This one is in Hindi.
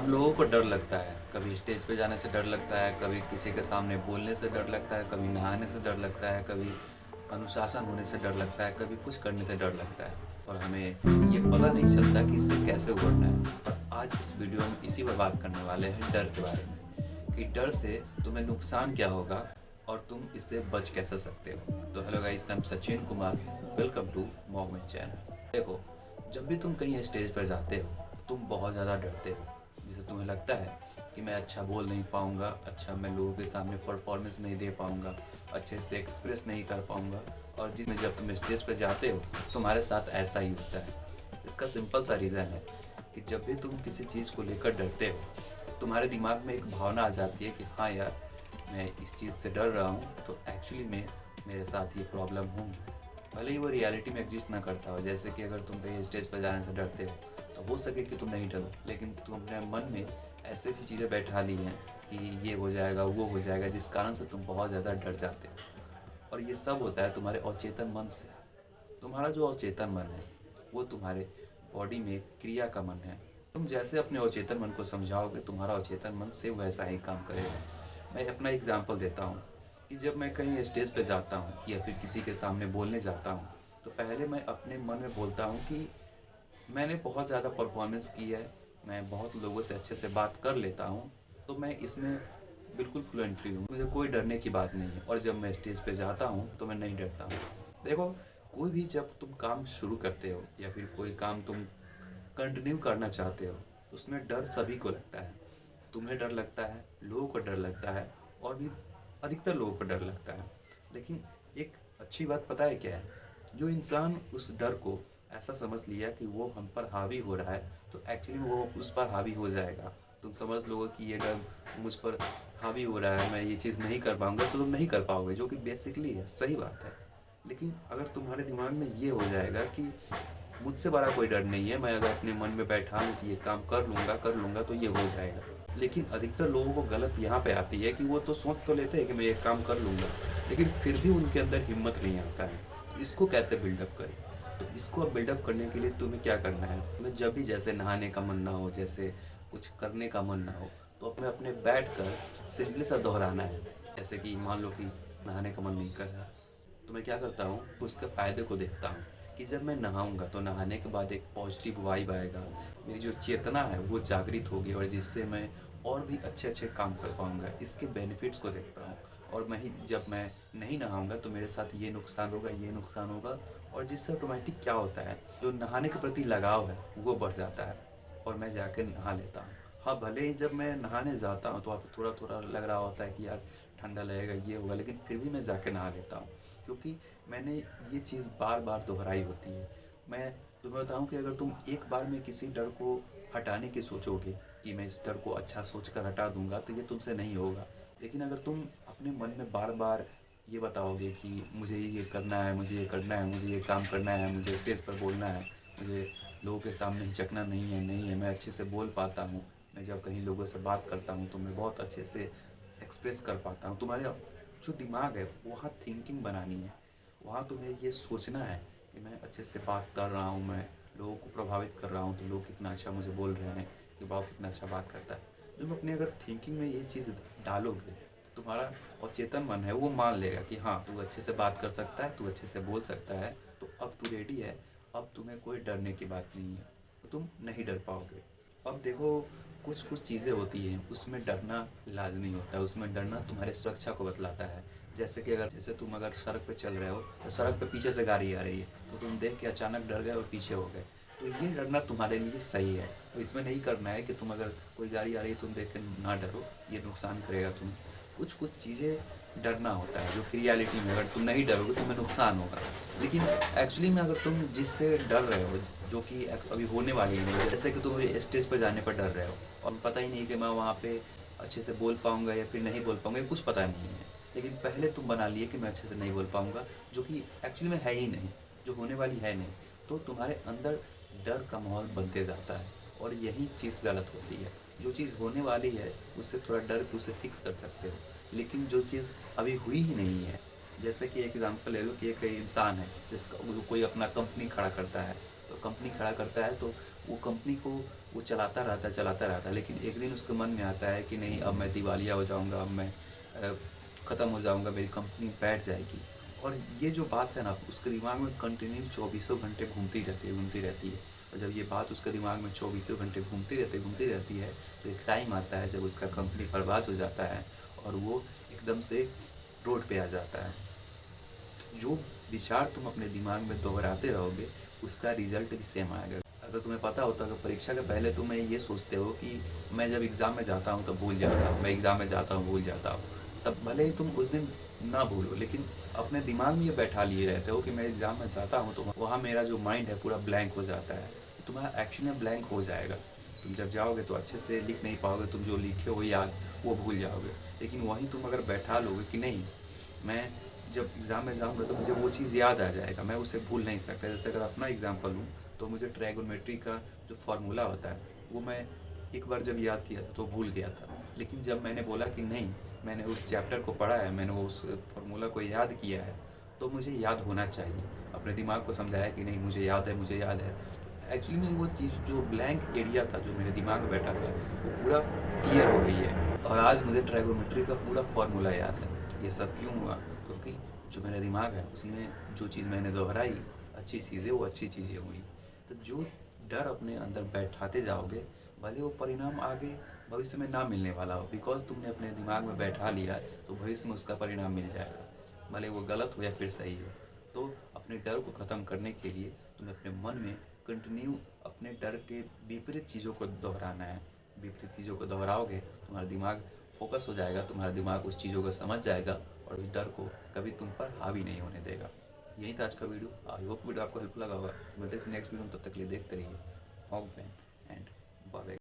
हम लोगों को डर लगता है, कभी स्टेज पे जाने से डर लगता है, कभी किसी के सामने बोलने से डर लगता है, कभी नहाने से डर लगता है, कभी अनुशासन होने से डर लगता है, कभी कुछ करने से डर लगता है और हमें ये पता नहीं चलता कि इससे कैसे उभरना है। और आज इस वीडियो में इसी पर बात करने वाले हैं डर के बारे में कि डर से तुम्हें नुकसान क्या होगा और तुम इससे बच कैसे सकते हो। तो hello guys, I am Sachin Kumar, welcome to Moment channel. देखो, जब भी तुम कहीं स्टेज पर जाते हो तुम बहुत ज़्यादा डरते हो। जिसे तुम्हें लगता है कि मैं अच्छा बोल नहीं पाऊँगा, अच्छा मैं लोगों के सामने परफॉर्मेंस नहीं दे पाऊँगा, अच्छे से एक्सप्रेस नहीं कर पाऊँगा। और जिसमें जब तुम स्टेज पर जाते हो तुम्हारे साथ ऐसा ही होता है। इसका सिंपल सा रीज़न है कि जब भी तुम किसी चीज़ को लेकर डरते हो तुम्हारे दिमाग में एक भावना आ जाती है कि हाँ यार, मैं इस चीज़ से डर रहा हूँ तो एक्चुअली में मेरे साथ ये प्रॉब्लम होंगी, भले ही वो रियलिटी में एग्जिस्ट ना करता हो। जैसे कि अगर तुम कहीं स्टेज पर जाने से डरते हो तो हो सके कि तुम नहीं डरो, लेकिन तुम अपने मन में ऐसी ऐसी चीज़ें बैठा ली हैं कि ये हो जाएगा वो हो जाएगा, जिस कारण से तुम बहुत ज़्यादा डर जाते हो। और ये सब होता है तुम्हारे अवचेतन मन से। तुम्हारा जो अवचेतन मन है वो तुम्हारे बॉडी में क्रिया का मन है। तुम जैसे अपने अवचेतन मन को समझाओगे तुम्हारा अवचेतन मन से वैसा ही काम करेगा। मैं अपना एग्जाम्पल देता हूँ कि जब मैं कहीं स्टेज पे जाता हूँ या फिर किसी के सामने बोलने जाता हूँ तो पहले मैं अपने मन में बोलता हूँ कि मैंने बहुत ज़्यादा परफॉर्मेंस की है, मैं बहुत लोगों से अच्छे से बात कर लेता हूँ, तो मैं इसमें बिल्कुल फ्लुएंटली हूँ, मुझे कोई डरने की बात नहीं है। और जब मैं स्टेज पे जाता हूँ तो मैं नहीं डरता हूँ। देखो, कोई भी जब तुम काम शुरू करते हो या फिर कोई काम तुम कंटिन्यू करना चाहते हो उसमें डर सभी को लगता है। तुम्हें डर लगता है, लोगों को डर लगता है और भी अधिकतर लोगों को डर लगता है। लेकिन एक अच्छी बात पता है क्या है? जो इंसान उस डर को ऐसा समझ लिया कि वो हम पर हावी हो रहा है तो एक्चुअली वो उस पर हावी हो जाएगा। तुम समझ लो कि ये डर मुझ पर हावी हो रहा है, मैं ये चीज़ नहीं कर पाऊंगा, तो तुम नहीं कर पाओगे, जो कि बेसिकली है, सही बात है। लेकिन अगर तुम्हारे दिमाग में ये हो जाएगा कि मुझसे बड़ा कोई डर नहीं है, मैं अगर अपने मन में बैठा हूँ कि ये काम कर लूँगा तो ये हो जाएगा। लेकिन अधिकतर लोगों को गलत यहाँ पे आती है कि वो तो सोच तो लेते हैं कि मैं ये काम कर लूँगा, लेकिन फिर भी उनके अंदर हिम्मत नहीं आता है। इसको कैसे बिल्डअप करें? तो इसको अब बिल्डअप करने के लिए तुम्हें क्या करना है? तुम्हें जब भी जैसे नहाने का मन ना हो, जैसे कुछ करने का मन ना हो, तो अपने अपने बैठ कर सिंपली सा दोहराना है। जैसे कि मान लो कि नहाने का मन नहीं कर रहा, तो मैं क्या करता हूँ, उसके फ़ायदे को देखता हूँ कि जब मैं नहाऊंगा तो नहाने के बाद एक पॉजिटिव वाइब आएगा, मेरी जो चेतना है वो जागृत होगी और जिससे मैं और भी अच्छे अच्छे काम कर पाऊंगा। इसके बेनिफिट्स को देखता हूँ। और मैं ही जब मैं नहीं नहाऊंगा तो मेरे साथ ये नुकसान होगा, ये नुकसान होगा। और जिससे ऑटोमेटिक क्या होता है, जो नहाने के प्रति लगाव है वो बढ़ जाता है और मैं जाकर नहा लेता हूँ। हाँ, भले ही जब मैं नहाने जाता हूँ तो आपको थोड़ा थोड़ा लग रहा होता है कि यार ठंडा लगेगा, ये होगा, लेकिन फिर भी मैं जाके नहा लेता हूँ क्योंकि मैंने ये चीज़ बार बार दोहराई होती है। मैं तुम्हें बताऊँ कि अगर तुम एक बार में किसी डर को हटाने की सोचोगे कि मैं इस डर को अच्छा सोचकर हटा दूंगा तो ये तुमसे नहीं होगा। लेकिन अगर तुम अपने मन में बार बार ये बताओगे कि मुझे ये करना है, मुझे ये करना है, मुझे ये काम करना है, मुझे स्टेज पर बोलना है, मुझे लोगों के सामने हिचकना नहीं है, मैं अच्छे से बोल पाता हूँ, मैं जब कहीं लोगों से बात करता हूँ तो मैं बहुत अच्छे से एक्सप्रेस कर पाता हूँ। तुम्हारे जो दिमाग है वहाँ थिंकिंग बनानी है, वहाँ तुम्हें ये सोचना है कि मैं अच्छे से बात कर रहा हूँ, मैं लोगों को प्रभावित कर रहा हूँ, तो लोग कितना अच्छा मुझे बोल रहे हैं कि बाप कितना अच्छा बात करता है। तुम अपनी अगर थिंकिंग में ये चीज़ डालोगे तुम्हारा अवचेतन मन है वो मान लेगा कि हाँ, तू अच्छे से बात कर सकता है, तू अच्छे से बोल सकता है, तो अब तू रेडी है, अब तुम्हें कोई डरने की बात नहीं है, तो तुम नहीं डर पाओगे। अब देखो, कुछ कुछ चीज़ें होती हैं उसमें डरना लाजमी होता है, उसमें डरना तुम्हारी सुरक्षा को बतलाता है। जैसे कि जैसे तुम अगर सड़क पे चल रहे हो तो सड़क पे पीछे से गाड़ी आ रही है तो तुम देख के अचानक डर गए और पीछे हो गए, तो ये डरना तुम्हारे लिए सही है। तो इसमें नहीं करना है कि तुम अगर कोई गाड़ी आ रही है तुम देख के ना डरो, ये नुकसान करेगा तुम्हें। कुछ कुछ चीज़ें डरना होता है जो कि रियलिटी में अगर तुम नहीं डरोगे तुम्हें नुकसान होगा। लेकिन एक्चुअली में अगर तुम जिससे डर रहे हो जो कि अभी होने वाली ही नहीं है, जैसे कि तुम स्टेज पर जाने पर डर रहे हो और पता ही नहीं कि मैं वहाँ पे अच्छे से बोल पाऊँगा या फिर नहीं बोल पाऊँगा, कुछ पता नहीं है। लेकिन पहले तुम बना लिए कि मैं अच्छे से नहीं बोल पाऊँगा, जो कि एक्चुअली में है ही नहीं, जो होने वाली है नहीं। तो तुम्हारे अंदर डर का माहौल बनते जाता है और यही चीज़ गलत होती है। जो चीज़ होने वाली है उससे थोड़ा डर के उसे फिक्स कर सकते हो, लेकिन जो चीज़ अभी हुई ही नहीं है, जैसे कि एक एग्जांपल ले लो कि एक इंसान है जिसका कोई अपना कंपनी खड़ा करता है, तो कंपनी खड़ा करता है तो वो कंपनी को वो चलाता रहता है, लेकिन एक दिन उसके मन में आता है कि नहीं, अब मैं दिवालिया हो जाऊँगा, अब मैं ख़त्म हो जाऊँगा, मेरी कंपनी बैठ जाएगी। और ये जो बात है ना, उसके दिमाग में कंटिन्यू चौबीसों घंटे घूमती रहती है। और जब ये बात उसके दिमाग में चौबीसों घंटे घूमती रहती है, तो एक टाइम आता है जब उसका कंपनी बर्बाद हो जाता है और वो एकदम से रोड पे आ जाता है। जो विचार तुम अपने दिमाग में दोहराते रहोगे, उसका रिजल्ट भी सेम आएगा। अगर तुम्हें पता होता कि परीक्षा के पहले तुम ये सोचते हो कि मैं जब एग्ज़ाम में जाता हूँ तब भूल जाता हूँ, मैं एग्ज़ाम में जाता हूँ भूल जाता हूँ, तब भले ही तुम उस दिन ना भूलो, लेकिन अपने दिमाग में ये बैठा लिए रहते हो कि मैं एग्ज़ाम में जाता हूँ तो वहाँ मेरा जो माइंड है पूरा ब्लैंक हो जाता है। तुम्हारा एक्चुअली में ब्लैंक हो जाएगा। तुम जब जाओगे तो अच्छे से लिख नहीं पाओगे, तुम जो लिखे हो याद वो भूल जाओगे। लेकिन वहीं तुम अगर बैठा लोगे कि नहीं, मैं जब एग्ज़ाम में जाऊँगा तो मुझे वो चीज़ याद आ जाएगा, मैं उसे भूल नहीं सकता। जैसे अगर अपना एग्ज़ाम्पल लूँ तो मुझे ट्रायगोनोमेट्री का जो फार्मूला होता है वो मैं एक बार जब याद किया था तो भूल गया था। लेकिन जब मैंने बोला कि नहीं, मैंने उस चैप्टर को पढ़ा है, मैंने उस फार्मूला को याद किया है, तो मुझे याद होना चाहिए। अपने दिमाग को समझाया कि नहीं, मुझे याद है, मुझे याद है। एक्चुअली में वो चीज़ जो ब्लैंक एरिया था जो मेरे दिमाग में बैठा था वो पूरा क्लियर हो गई है और आज मुझे ट्रायगोनोमेट्री का पूरा फार्मूला याद है। ये सब क्यों हुआ? क्योंकि जो मेरा दिमाग है उसमें जो चीज़ मैंने दोहराई, अच्छी चीज़ें, वो अच्छी चीज़ें हुई। तो जो डर अपने अंदर बैठाते जाओगे, भले वो परिणाम आगे भविष्य में ना मिलने वाला हो, बिकॉज तुमने अपने दिमाग में बैठा लिया है तो भविष्य में उसका परिणाम मिल जाएगा, भले वो गलत हो या फिर सही हो। तो अपने डर को ख़त्म करने के लिए तुम्हें अपने मन में कंटिन्यू अपने डर के विपरीत चीज़ों को दोहराना है। विपरीत चीज़ों को दोहराओगे, तुम्हारा दिमाग फोकस हो जाएगा, तुम्हारा दिमाग उस चीज़ों को समझ जाएगा और उस डर को कभी तुम पर हावी नहीं होने देगा। यही था आज का वीडियो। आई होप वीडियो आपको हेल्प लगा होगा। मिलते हैं नेक्स्ट वीडियो में, तब तक के लिए देखते रहिए हॉग बैंड एंड बाय।